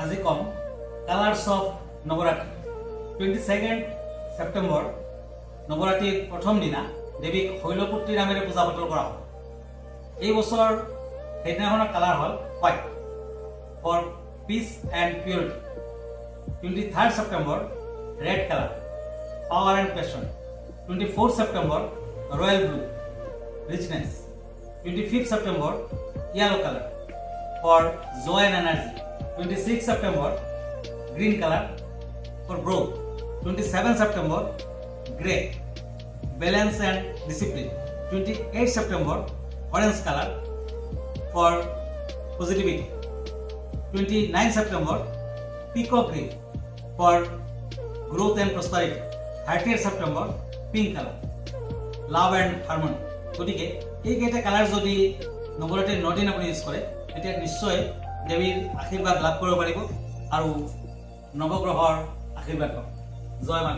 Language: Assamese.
আজি কম কালাৰ্ছ অফ নৱৰাত্ৰি 22 ছেপ্টেম্বৰ নৱৰাত্ৰিৰ প্ৰথম দিনা দেৱীক শৈলপুত্ৰী নামেৰে পূজা পাতল কৰা হ'ব। এই বছৰ সেইদিনাখনৰ কালাৰ হ'ল white for peace and purity. 23 September red colour power and passion. 24 September royal blue richness. 25 September yellow color for joy and energy. 26 September green color for growth. 27 September gray balance and discipline. 28 September orange color for positivity. 29 September peacock green for growth and prosperity. 30th September pink color love and harmony. গতিকে এইকেইটা কালাৰ যদি নৱৰাত্ৰিৰ 9 দিন আপুনি ইউজ কৰে তেতিয়া নিশ্চয় দেৱীৰ আশীৰ্বাদ লাভ কৰিব পাৰিব আৰু নৱগ্ৰহৰ আশীৰ্বাদ পাব। জয় মা।